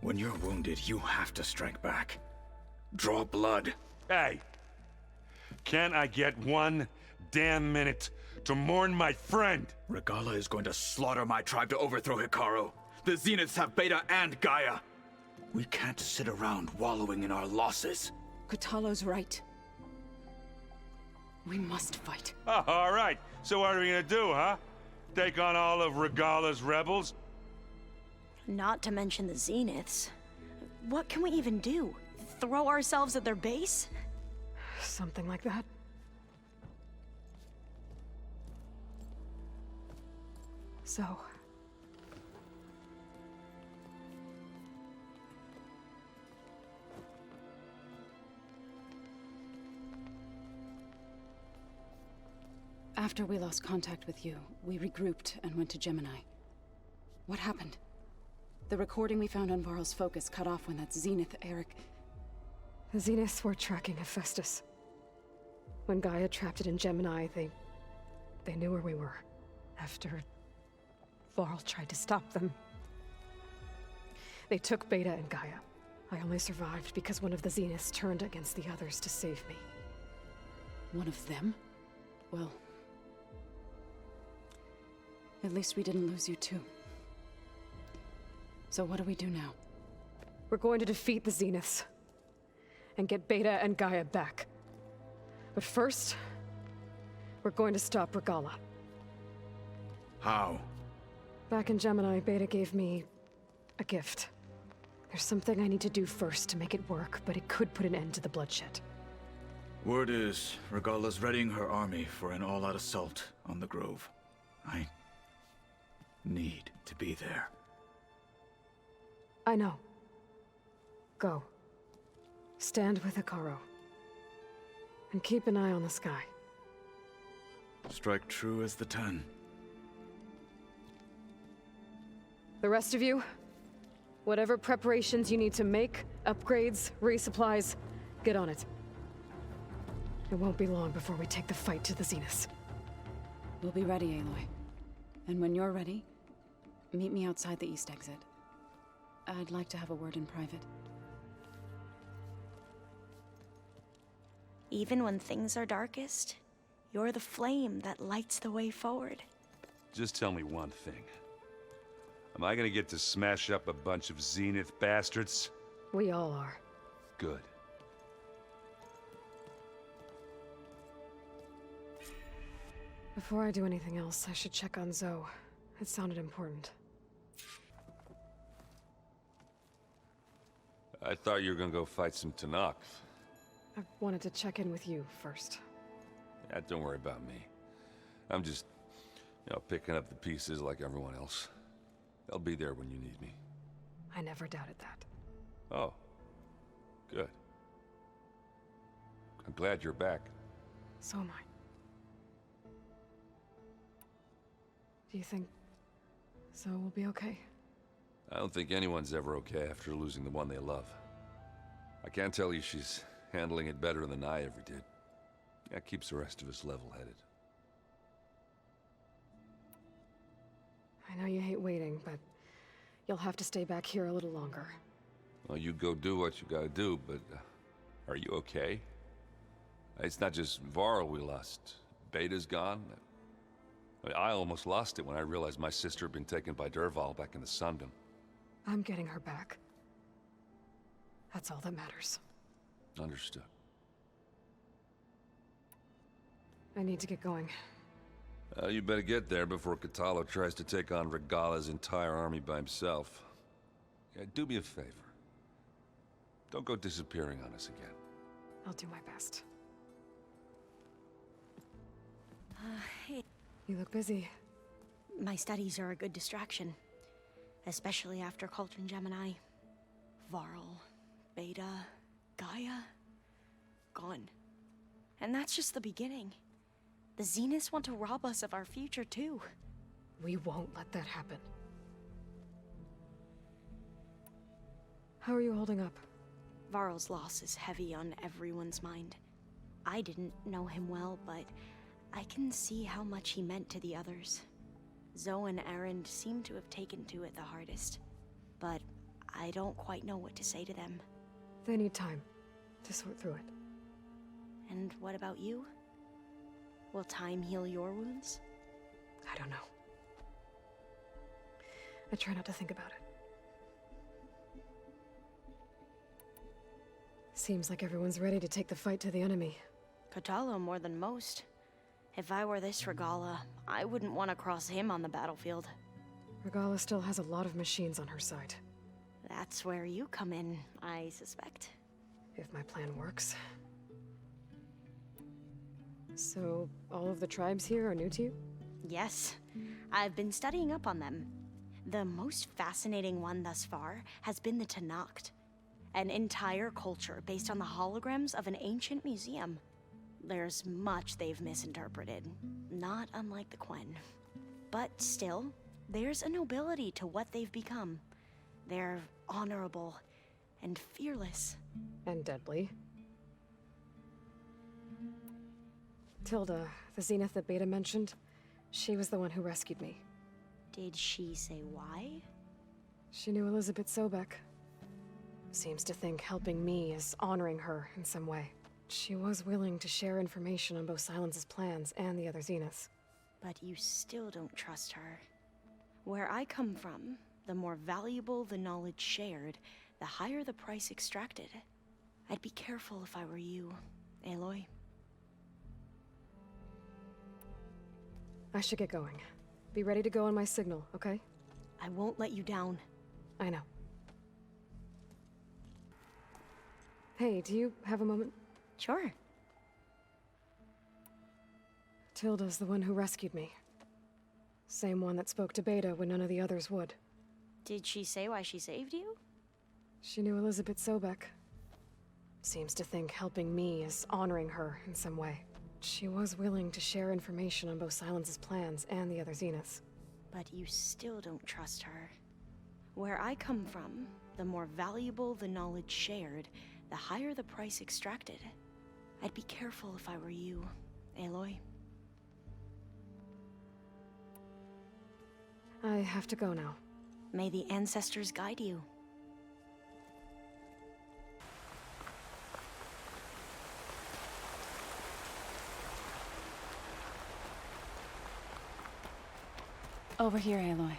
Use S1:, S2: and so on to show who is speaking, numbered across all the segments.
S1: When you're wounded, you have to strike back. Draw blood.
S2: Hey! Can't I get one damn minute to mourn my friend?
S1: Regalla is going to slaughter my tribe to overthrow Hikaru. The Zeniths have Beta and Gaia. We can't sit around wallowing in our losses.
S3: Kotallo's right. We must fight.
S2: Oh, all right. So what are we gonna do, huh? Take on all of Regalla's rebels?
S4: Not to mention the Zeniths. What can we even do? Throw ourselves at their base?
S3: Something like that. So...
S5: After we lost contact with you, we regrouped and went to Gemini. What happened? The recording we found on Varl's focus cut off when that Zenith Eric...
S3: The Zeniths were tracking Hephaestus. When Gaia trapped it in Gemini, they knew where we were. After Varl tried to stop them. They took Beta and Gaia. I only survived because one of the Zeniths turned against the others to save me.
S5: One of them? Well... at least we didn't lose you too. So what do we do now?
S3: We're going to defeat the Zeniths. And get Beta and Gaia back. But first, we're going to stop Regalla.
S1: How?
S3: Back in Gemini, Beta gave me a gift. There's something I need to do first to make it work, but it could put an end to the bloodshed.
S1: Word is, Regalla's readying her army for an all-out assault on the Grove. I need to be there.
S3: I know. Go. Stand with Hikaru. And keep an eye on the sky.
S1: Strike true as the 10.
S3: The rest of you, whatever preparations you need to make, upgrades, resupplies, get on it. It won't be long before we take the fight to the Zeniths.
S5: We'll be ready, Aloy. And when you're ready, meet me outside the east exit. I'd like to have a word in private.
S4: Even when things are darkest, you're the flame that lights the way forward.
S2: Just tell me one thing. Am I gonna get to smash up a bunch of Zenith bastards?
S3: We all are.
S2: Good.
S3: Before I do anything else, I should check on Zoe. It sounded important.
S2: I thought you were gonna go fight some Tanakh.
S3: I wanted to check in with you first.
S2: Yeah, don't worry about me. I'm just, picking up the pieces like everyone else. I'll be there when you need me.
S3: I never doubted that.
S2: Oh. Good. I'm glad you're back.
S3: So am I. Do you think Zoe will be okay?
S2: I don't think anyone's ever okay after losing the one they love. I can't tell you she's handling it better than I ever did. That keeps the rest of us level-headed.
S3: I know you hate waiting, but you'll have to stay back here a little longer.
S2: Well, you go do what you gotta do, but are you okay? It's not just Varl we lost. Beta's gone. I almost lost it when I realized my sister had been taken by Dervahl back in the Sundom.
S3: I'm getting her back. That's all that matters.
S2: Understood.
S3: I need to get going.
S2: You better get there before Kotallo tries to take on Regalla's entire army by himself. Yeah, do me a favor. Don't go disappearing on us again.
S3: I'll do my best.
S4: Hey.
S3: You look busy.
S4: My studies are a good distraction. Especially after Cauldron Gemini. Varl, Beta, Gaia, gone. And that's just the beginning. The Zeniths want to rob us of our future, too.
S3: We won't let that happen. How are you holding up?
S4: Varl's loss is heavy on everyone's mind. I didn't know him well, but I can see how much he meant to the others. Zoe and Erend seem to have taken to it the hardest. But I don't quite know what to say to them.
S3: They need time to sort through it.
S4: And what about you? Will time heal your wounds?
S3: I don't know. I try not to think about it. Seems like everyone's ready to take the fight to the enemy.
S4: Kotallo more than most. If I were this Regalla, I wouldn't want to cross him on the battlefield.
S3: Regalla still has a lot of machines on her side.
S4: That's where you come in, I suspect.
S3: If my plan works. So, all of the tribes here are new to you?
S4: Yes, I've been studying up on them. The most fascinating one thus far has been the Tenakth, an entire culture based on the holograms of an ancient museum. There's much they've misinterpreted, not unlike the Quen. But still, there's a nobility to what they've become. They're honorable and fearless.
S3: And deadly. Tilda, the Zenith that Beta mentioned, she was the one who rescued me.
S4: Did she say why?
S3: She knew Elizabeth Sobek. Seems to think helping me is honoring her in some way. She was willing to share information on both Silence's plans and the other Zeniths.
S4: But you still don't trust her. Where I come from, the more valuable the knowledge shared, the higher the price extracted. I'd be careful if I were you, Aloy.
S3: I should get going. Be ready to go on my signal, okay?
S4: I won't let you down.
S3: I know. Hey, do you have a moment?
S4: Sure.
S3: Tilda's the one who rescued me. Same one that spoke to Beta when none of the others would.
S4: Did she say why she saved you?
S3: She knew Elizabeth Sobek. Seems to think helping me is honoring her in some way. She was willing to share information on both Silence's plans and the other Zeniths.
S4: But you still don't trust her. Where I come from, the more valuable the knowledge shared, the higher the price extracted. I'd be careful if I were you, Aloy.
S3: I have to go now.
S4: May the ancestors guide you.
S5: Over here, Aloy.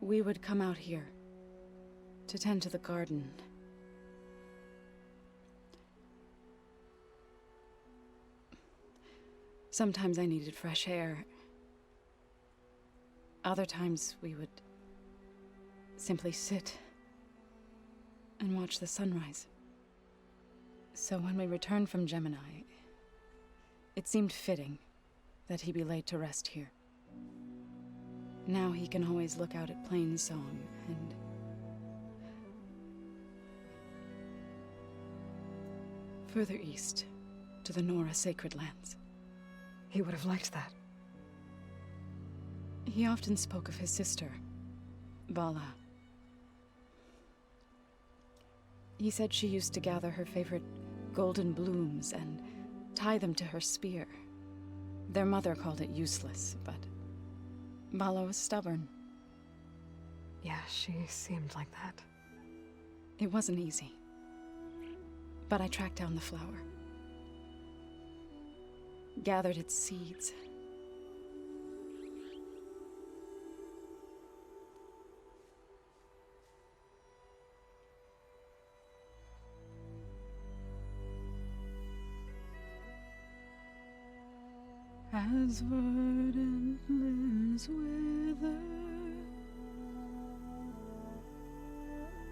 S5: We would come out here to tend to the garden. Sometimes I needed fresh air. Other times we would simply sit and watch the sunrise. So when we returned from Gemini, it seemed fitting that he be laid to rest here. Now he can always look out at Plainsong and further east to the Nora Sacred Lands.
S3: He would have liked that.
S5: He often spoke of his sister, Vala. He said she used to gather her favorite golden blooms and tie them to her spear. Their mother called it useless, but Vala was stubborn.
S3: Yeah, she seemed like that.
S5: It wasn't easy. But I tracked down the flower. Gathered its seeds. As verdant limbs wither,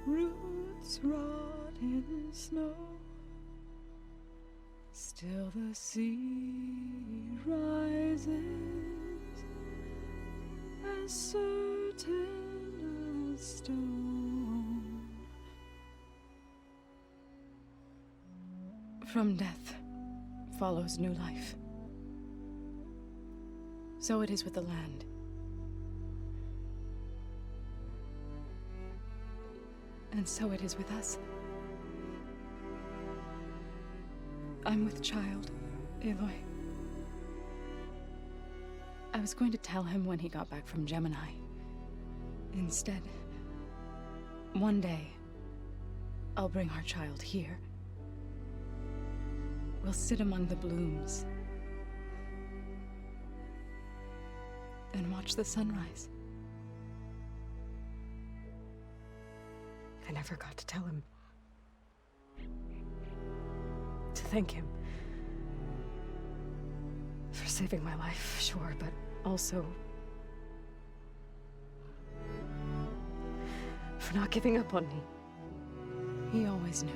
S5: roots rot in snow, still the sea rises, as certain as stone. From death follows new life. So it is with the land. And so it is with us. I'm with child, Aloy. I was going to tell him when he got back from Gemini. Instead, one day, I'll bring our child here. We'll sit among the blooms and watch the sunrise.
S3: I never got to tell him. To thank him. For saving my life, sure, but also for not giving up on me.
S5: He always knew.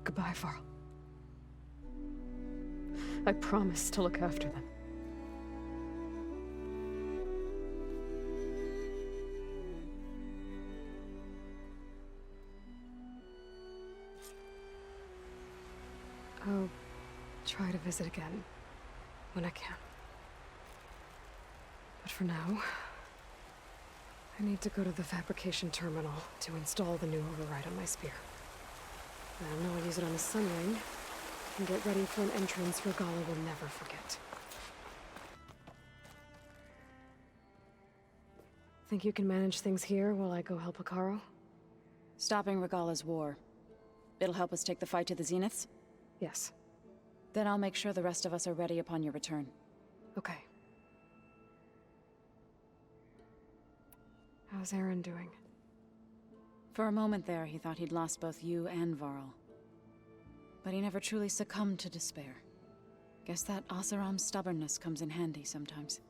S3: Goodbye, Varl. I promise to look after them. I'll try to visit again when I can. But for now, I need to go to the fabrication terminal to install the new override on my spear. I know I'll use it on the Sunring, and get ready for an entrance Regalla will never forget. Think you can manage things here while I go help Hekarro?
S5: Stopping Regalla's war. It'll help us take the fight to the Zeniths?
S3: Yes.
S5: Then I'll make sure the rest of us are ready upon your return.
S3: Okay. How's Aaron doing?
S5: For a moment there, he thought he'd lost both you and Varl. But he never truly succumbed to despair. Guess that Oseram's stubbornness comes in handy sometimes.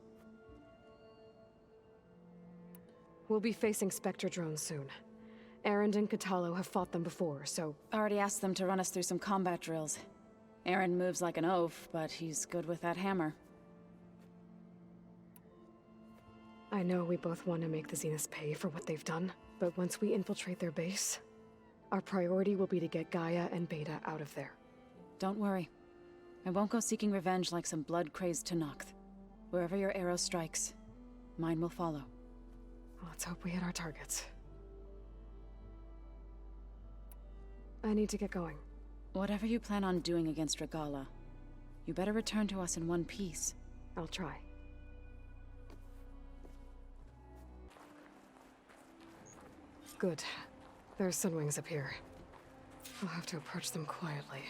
S3: We'll be facing Spectre drones soon. Aaron and Katalo have fought them before, so...
S5: Already asked them to run us through some combat drills. Aaron moves like an oaf, but he's good with that hammer.
S3: I know we both want to make the Zeniths pay for what they've done, but once we infiltrate their base, our priority will be to get Gaia and Beta out of there.
S5: Don't worry. I won't go seeking revenge like some blood-crazed Tenakth. Wherever your arrow strikes, mine will follow.
S3: Let's hope we hit our targets. I need to get going.
S5: Whatever you plan on doing against Regalla, you better return to us in one piece.
S3: I'll try. Good. There's Sunwings up here. I'll have to approach them quietly.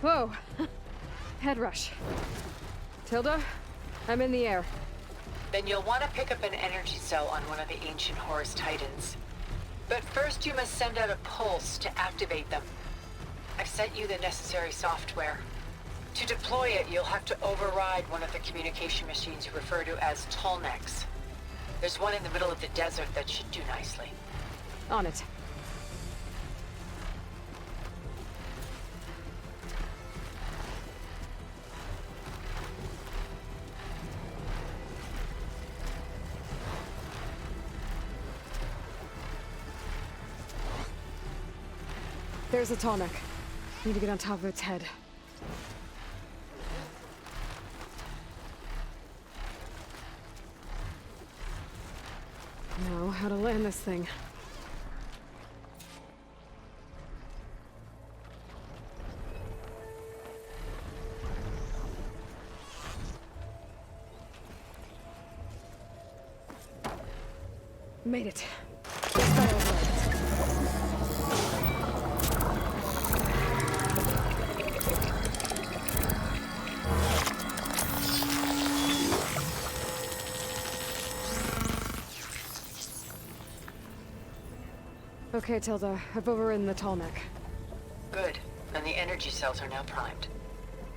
S3: Whoa! Head rush. Tilda, I'm in the air.
S6: Then you'll want to pick up an energy cell on one of the ancient Horus Titans. But first you must send out a pulse to activate them. I've sent you the necessary software. To deploy it, you'll have to override one of the communication machines you refer to as Tallnecks. There's one in the middle of the desert that should do nicely.
S3: On it. There's a Tallneck. Need to get on top of its head. Now, how to land this thing. Made it. Let's go over it. Okay, Tilda. I've overridden the tall neck.
S6: Good. And the energy cells are now primed.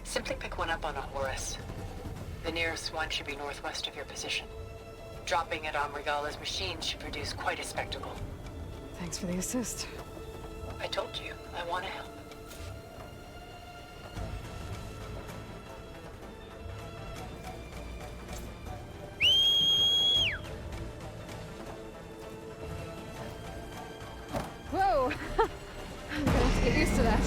S6: Simply pick one up on a Horus. The nearest one should be northwest of your position. Dropping it on Regalla's machine should produce quite a spectacle.
S3: Thanks for the assist.
S6: I told you, I want to help.
S3: Whoa! I'm gonna have to get used to that.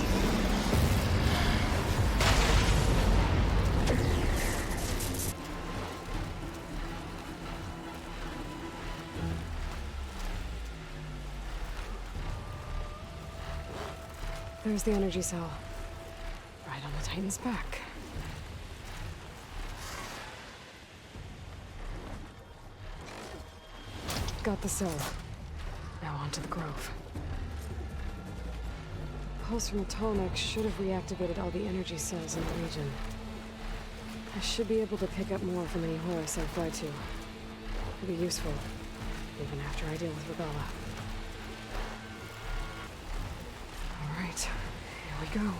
S3: There's the energy cell. Right on the Titan's back. Got the cell. Now onto the Grove. Pulse from the Tallneck should have reactivated all the energy cells in the region. I should be able to pick up more from any Horus I fly to. It'll be useful, even after I deal with Regalla. All right, here we go.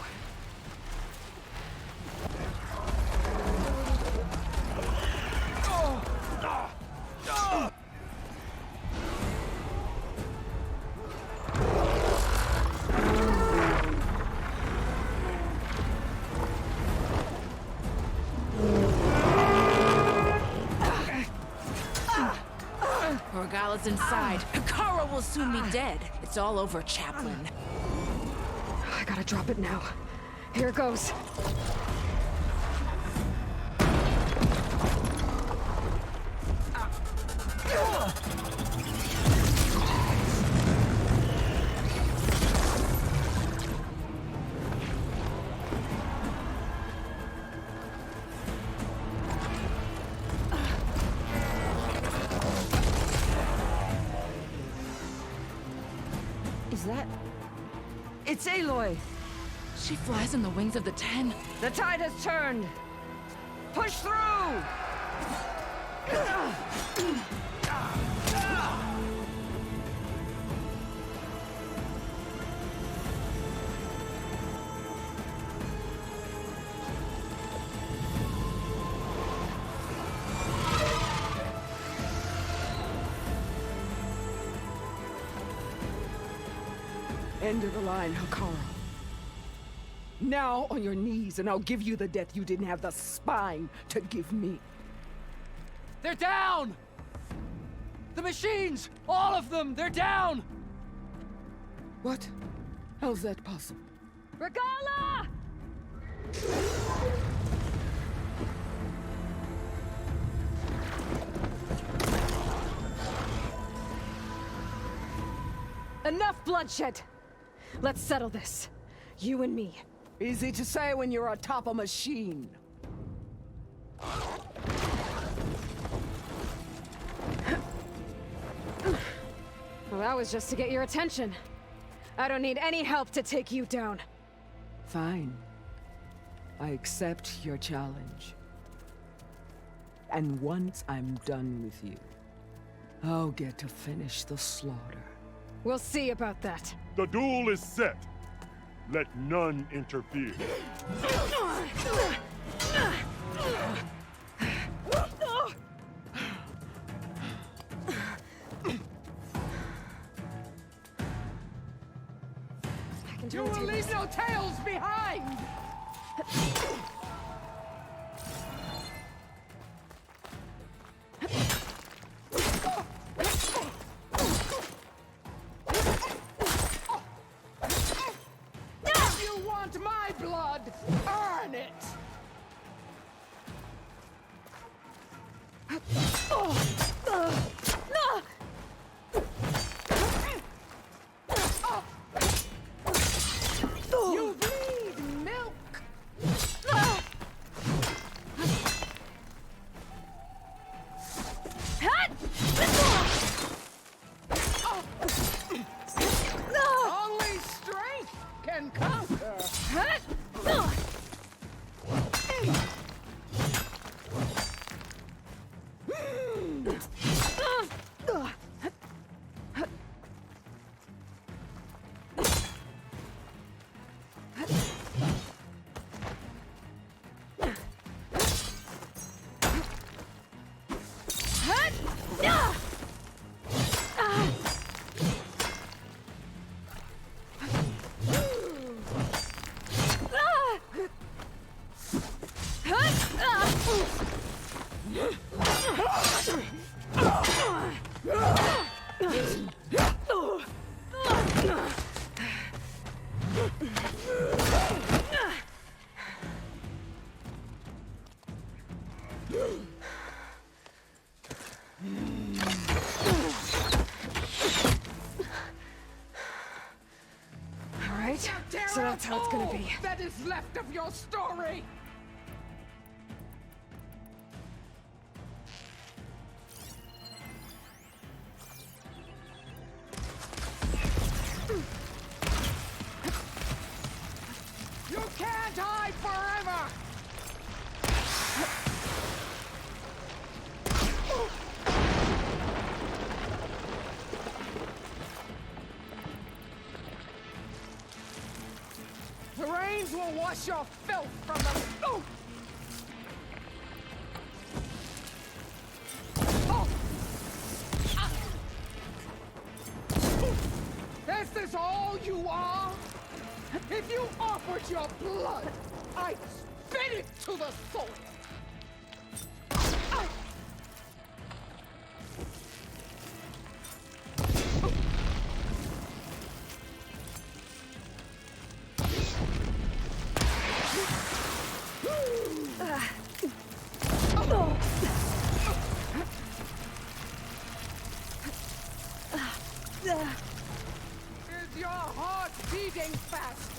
S7: Regalla's inside. Kara will soon be dead. It's all over, Chaplain.
S3: I gotta drop it now. Here it goes.
S8: Is that... It's Aloy!
S7: She flies on the wings of the Ten.
S8: The tide has turned! Push through!
S9: End of the line, Hakara. Now on your knees, and I'll give you the death you didn't have the spine to give me.
S10: They're down! The machines! All of them! They're down!
S9: What? How's that possible?
S3: Regalla! Enough bloodshed! Let's settle this. You and me.
S9: Easy to say when you're atop a machine.
S3: Well, that was just to get your attention. I don't need any help to take you down.
S9: Fine. I accept your challenge. And once I'm done with you, I'll get to finish the slaughter.
S3: We'll see about that.
S11: The duel is set. Let none interfere.
S9: You will leave no tails behind! If you want my blood, earn it!
S3: So that's how it's gonna be.
S8: That is left of your story! You can't hide forever! The rains will wash your filth from the... Oh! Oh! Ah! This is all you are? If you offered your blood, I'd spit it to the soil! Ah! Is your heart beating faster?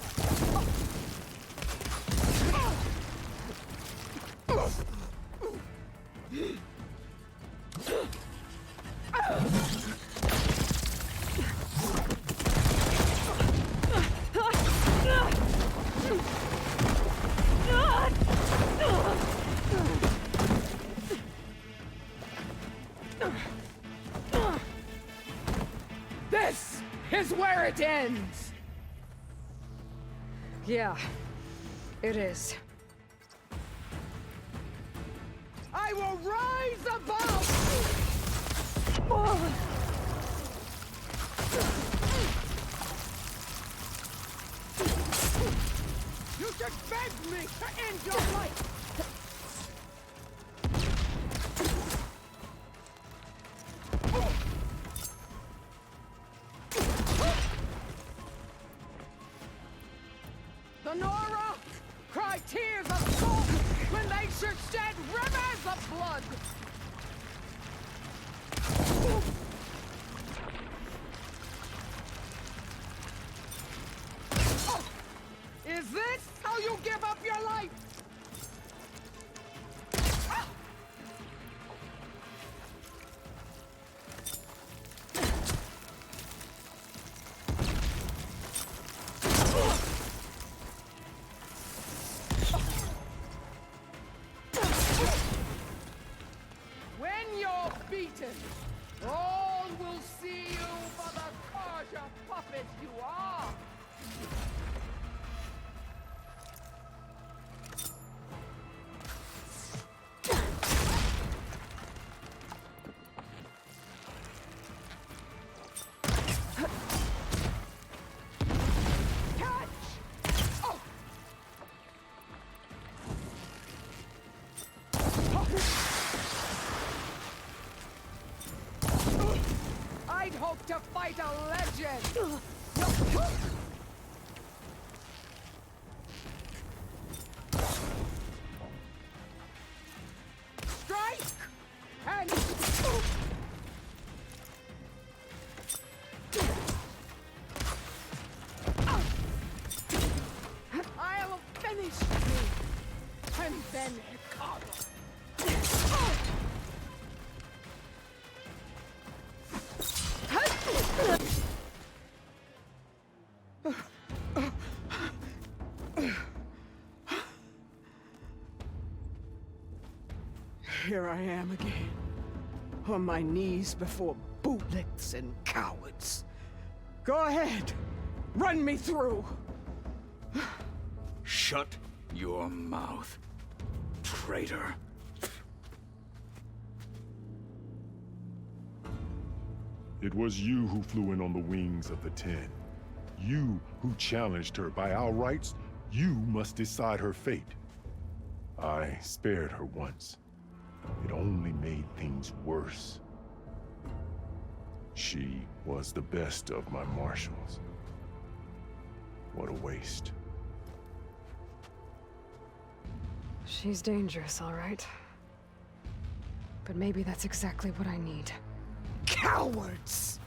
S8: This is where it ends!
S3: Yeah, it is.
S8: I will rise above! You should beg me to end your life! The Nora cry tears of salt when they should shed rivers of blood! Is this how you give up your life? When you're beaten, all will see you for the Karja puppet you are! Catch! Oh! I'd hoped to fight a legend! Strike! And... I'll finish you! And then Hikaru! Here I am again, on my knees before bootlicks and cowards. Go ahead, run me through.
S1: Shut your mouth, traitor.
S11: It was you who flew in on the wings of the Ten. You who challenged her. By our rights, you must decide her fate. I spared her once. It only made things worse. She was the best of my marshals. What a waste.
S3: She's dangerous, all right. But maybe that's exactly what I need.
S8: Cowards!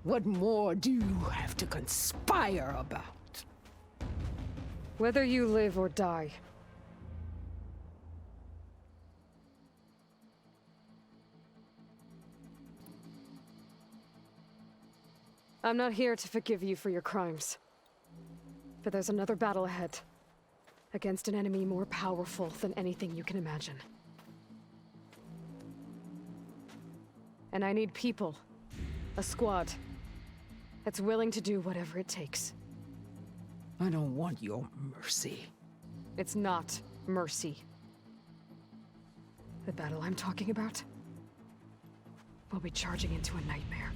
S8: What more do you have to conspire about?
S3: Whether you live or die. I'm not here to forgive you for your crimes. But there's another battle ahead. Against an enemy more powerful than anything you can imagine. And I need people. A squad. That's willing to do whatever it takes.
S9: I don't want your mercy.
S3: It's not mercy. The battle I'm talking about will be charging into a nightmare.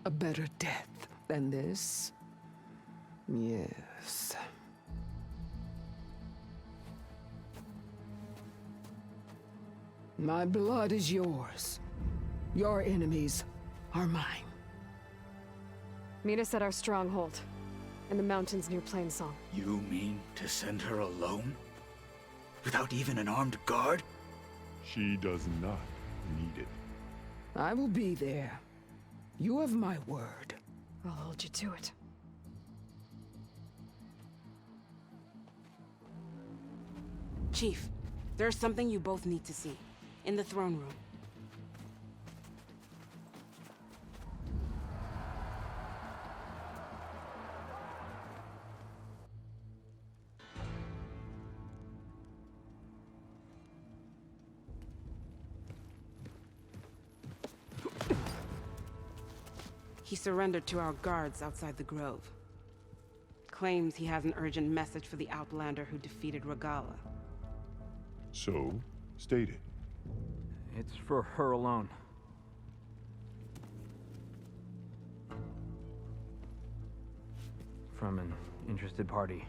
S9: A better death than this? Yes. My blood is yours. Your enemies are mine.
S3: Meet us at our stronghold, in the mountains near Plainsong.
S1: You mean to send her alone? Without even an armed guard?
S11: She does not need it.
S9: I will be there. You have my word.
S3: I'll hold you to it.
S12: Chief, there's something you both need to see. In the throne room. He surrendered to our guards outside the grove. Claims he has an urgent message for the Outlander who defeated Regalla.
S11: So, state it.
S10: It's for her alone. From an interested party.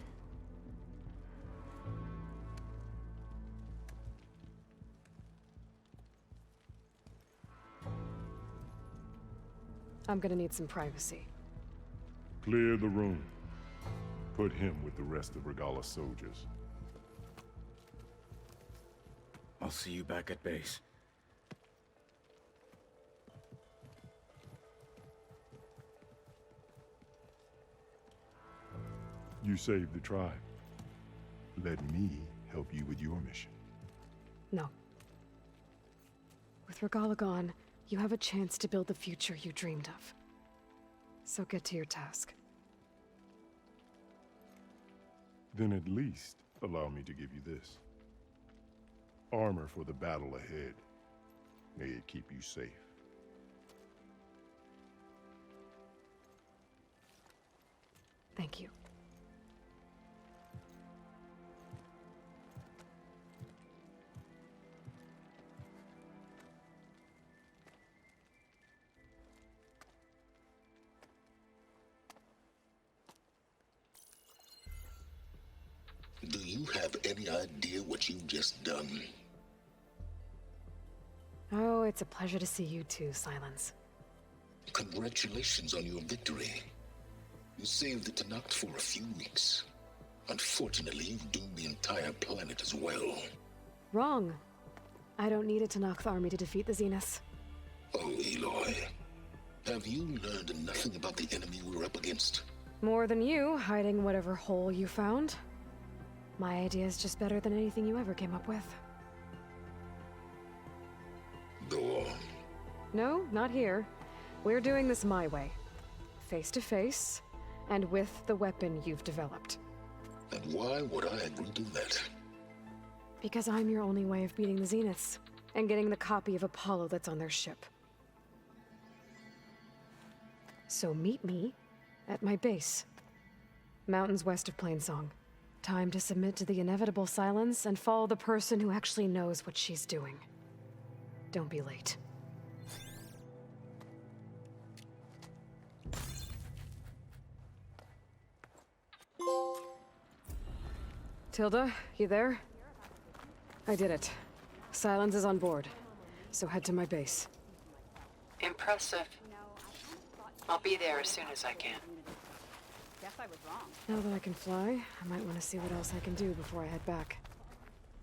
S3: I'm gonna need some privacy.
S11: Clear the room. Put him with the rest of Regalla's soldiers.
S1: I'll see you back at base.
S11: You saved the tribe. Let me help you with your mission.
S3: No. With Regalla gone, you have a chance to build the future you dreamed of. So get to your task.
S11: Then at least allow me to give you this. Armor for the battle ahead. May it keep you safe.
S3: Thank you.
S13: Do you have any idea what you've just done?
S3: Oh, it's a pleasure to see you too, Silence.
S13: Congratulations on your victory. You saved the Tenakth for a few weeks. Unfortunately, you've doomed the entire planet as well.
S3: Wrong. I don't need a Tenakth army to defeat the Zeniths.
S13: Oh, Aloy. Have you learned nothing about the enemy we're up against?
S3: More than you, hiding whatever hole you found. My idea is just better than anything you ever came up with.
S13: Go on.
S3: No, not here. We're doing this my way. Face to face, and with the weapon you've developed.
S13: And why would I agree to that?
S3: Because I'm your only way of beating the Zeniths, and getting the copy of Apollo that's on their ship. So meet me at my base. Mountains west of Plainsong. Time to submit to the inevitable silence and follow the person who actually knows what she's doing. Don't be late. Tilda, you there? I did it. Silence is on board, so head to my base.
S6: Impressive. I'll be there as soon as I can.
S3: Now that I can fly, I might want to see what else I can do before I head back.